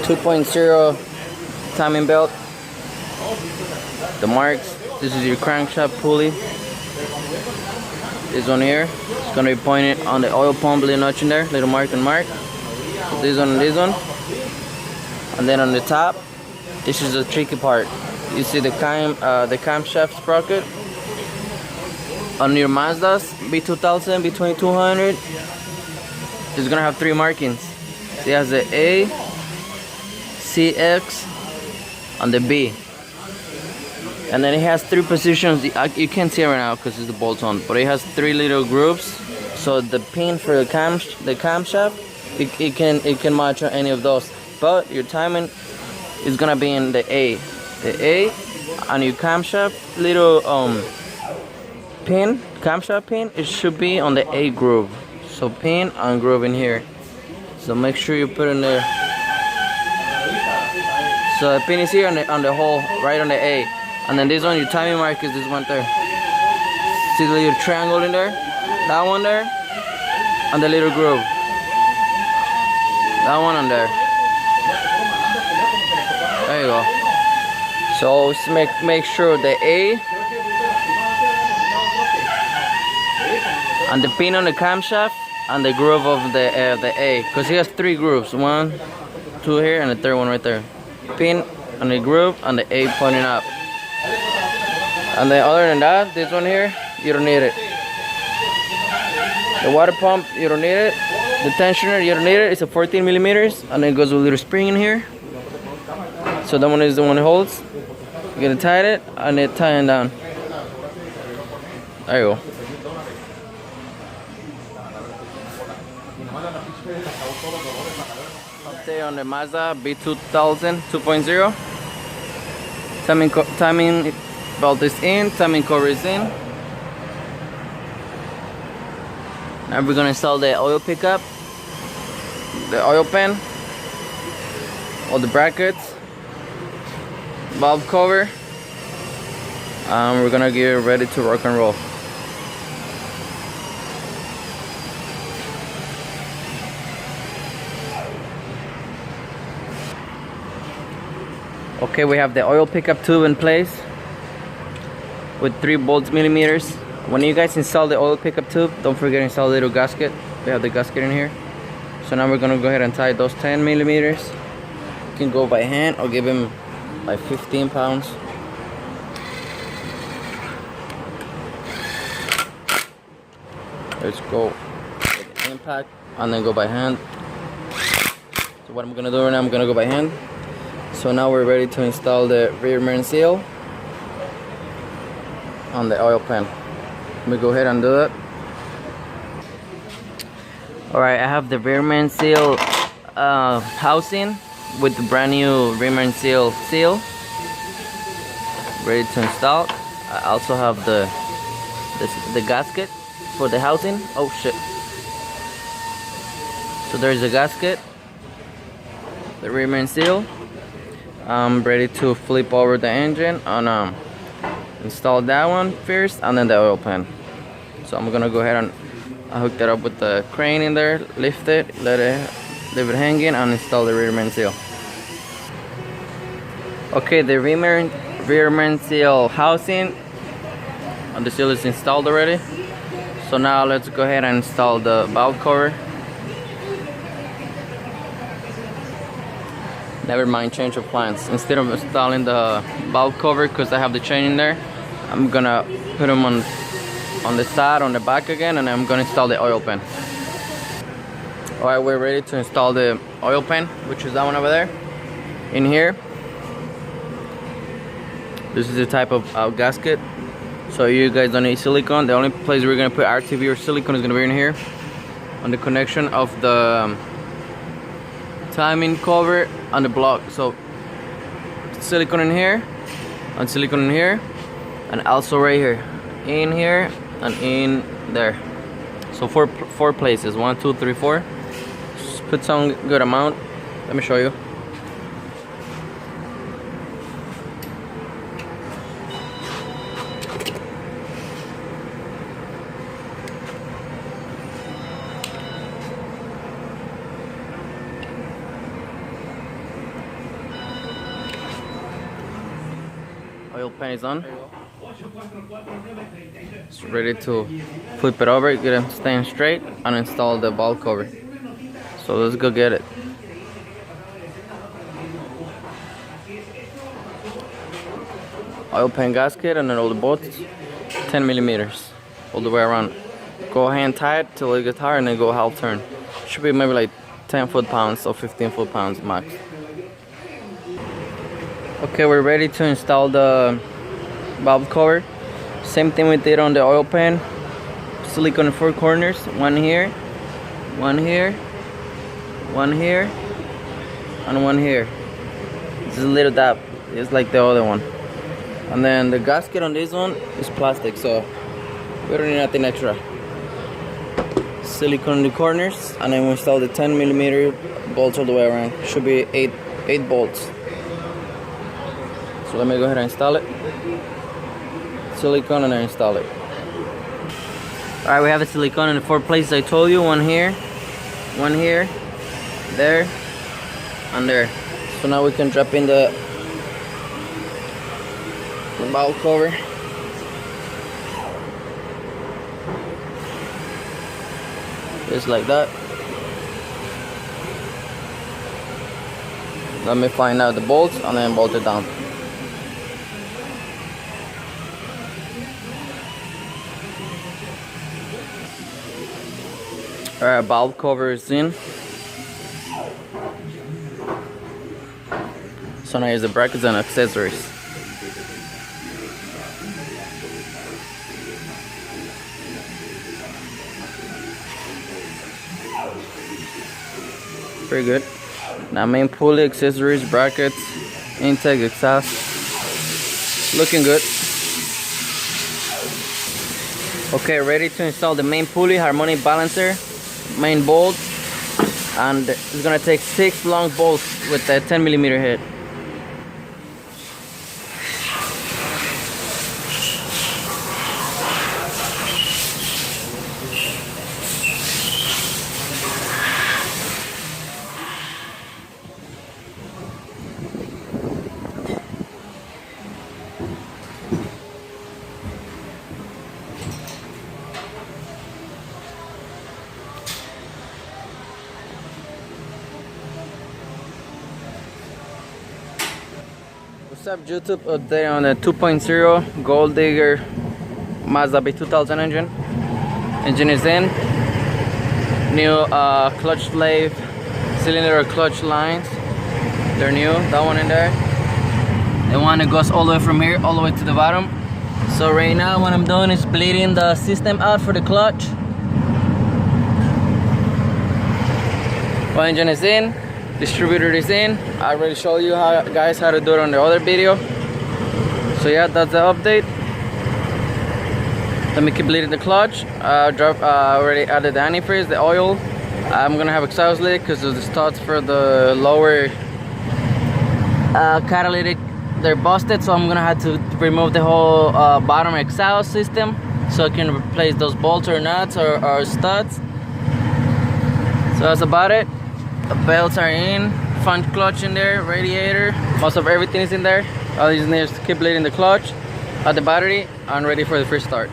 2.0 timing belt. The marks. This is your crankshaft pulley. This one here. It's gonna be pointed on the oil pump, little notch in there, little mark and mark. This one and this one. And then on the top, this is the tricky part. You see the camshaft sprocket on your Mazdas, b2000, b2200. It's gonna have 3 markings. It has the A, CX, and the B. And then it has 3 positions. You can't see it right now because it's the bolt on, but it has 3 little grooves. So the pin for the camshaft, it can match on any of those. But your timing is gonna be in the A. The A on your camshaft little camshaft pin, it should be on the A groove. So pin and groove in here. So make sure you put in there. So the pin is here on the hole, right on the A. And then this one, your timing mark is this one there. See the little triangle in there? That one there, and the little groove. That one on there. There you go. So make sure the A and the pin on the camshaft and the groove of the A, because he has 3 grooves. 1, 2 here, and the 3rd one right there. Pin on the groove and the A pointing up. And then other than that, this one here, you don't need it. The water pump, you don't need it. The tensioner, you don't need it. It's a 14 millimeters, and it goes with a little spring in here. So that one is the one that holds. You're gonna tie it, and it tying down. There you go. Update on the Mazda b2000 2.0. Timing belt is in, timing cover is in. Now we're gonna install the oil pickup, the oil pan, all the brackets, valve cover. We're gonna get ready to rock and roll. Okay, we have the oil pickup tube in place with 3 bolts millimeters. When you guys install the oil pickup tube, don't forget to install the little gasket. We have the gasket in here. So now we're gonna go ahead and tie those 10 millimeters. You can go by hand or give him like 15 pounds. Let's go with the impact and then go by hand. So what I'm gonna do right now, I'm gonna go by hand. So now we're ready to install the rear main seal on the oil pan. Let me go ahead and do that. Alright, I have the rear main seal housing with the brand new rear main seal ready to install. I also have the gasket for the housing. Oh shit. So there's the gasket, the rear main seal. I'm ready to flip over the engine and install that one first, and then the oil pan. So I'm gonna go ahead and hook that up with the crane in there, lift it, leave it hanging, and install the rear main seal. Okay, the rear main seal housing and the seal is installed already. So now let's go ahead and install the valve cover. Never mind, change of plans. Instead of installing the valve cover, because I have the chain in there, I'm gonna put them on the side, on the back again, and I'm gonna install the oil pan. Alright, we're ready to install the oil pan, which is that one over there. In here, this is the type of gasket. So you guys don't need silicone. The only place we're gonna put RTV or silicone is gonna be in here, on the connection of the timing cover on the block. So silicone in here and silicone in here, and also right here, in here and in there. So four places, 1 2 3 4. Just put some good amount. Let me show you. Oil pan is on. It's ready to flip it over, get it stand straight, and install the valve cover. So let's go get it. Oil pan gasket and then all the bolts, 10 millimeters, all the way around. Go hand tight till it gets hard and then go half turn. Should be maybe like 10 foot-pounds or 15 foot-pounds max. Okay, we're ready to install the valve cover. Same thing we did on the oil pan. Silicone in 4 corners. One here, one here, one here, and one here. Just a little dab, just like the other one. And then the gasket on this one is plastic, so we don't need nothing extra. Silicone in the corners, and then we install the 10 millimeter bolts all the way around. Should be 8 bolts. So let me go ahead and install it. Silicone and then install it. Alright, we have the silicone in the 4 places I told you. One here, there, and there. So now we can drop in the valve cover. Just like that. Let me find out the bolts and then bolt it down. Alright, valve cover is in. So now here's the brackets and accessories. Pretty good. Now main pulley, accessories, brackets, intake, exhaust. Looking good. Okay, ready to install the main pulley, harmonic balancer, main bolt, and it's gonna take 6 long bolts with a 10 millimeter head. What's up YouTube? Update on the 2.0 Gold Digger Mazda b2000 engine. Engine is in. New clutch slave, cylinder clutch lines. They're new. That one in there. The one that goes all the way from here all the way to the bottom. So right now what I'm doing is bleeding the system out for the clutch. One engine is in. Distributor is in. I already showed you guys how to do it on the other video. So yeah, that's the update. Let me keep bleeding the clutch. Already added the antifreeze, the oil. I'm gonna have exhaust leak because of the studs for the lower catalytic. They're busted, so I'm gonna have to remove the whole bottom exhaust system so I can replace those bolts or nuts or studs. So that's about it. The belts are in, front clutch in there, radiator, most of everything is in there. All you need is to keep bleeding the clutch, add the battery, and ready for the first start.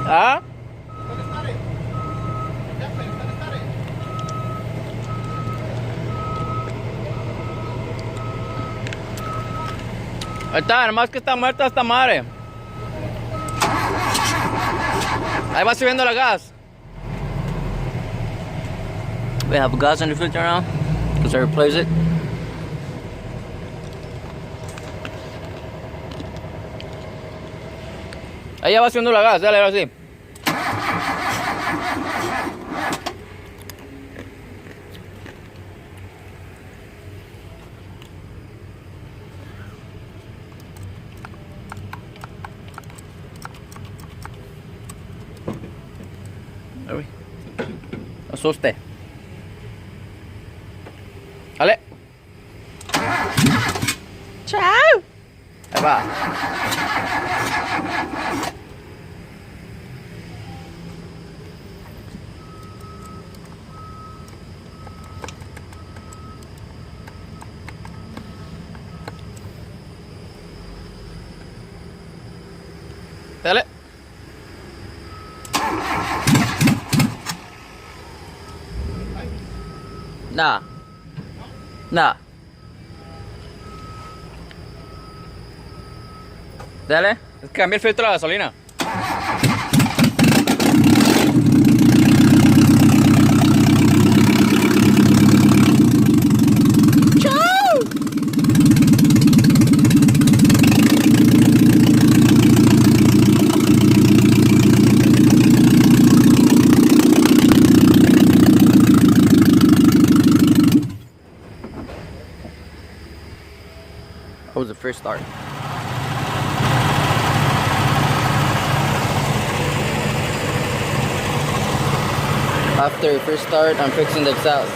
¿Ah? Ahí está, nomás que está muerta esta madre. Ahí va subiendo la gas. We have gas in the filter now because I replaced it. Ahí ya va subiendo la gas, dale, ahora sí. Asuste. Dale. Chao. Ahí va. Dale. Nah. Nah. Dale. Cambia el filtro de la gasolina. That was the first start. After first start, I'm fixing the exhaust.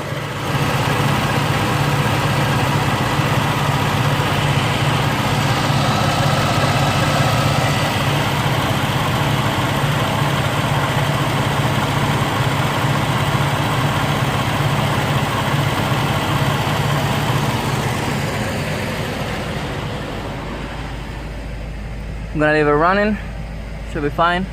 I'm gonna leave it running, should be fine.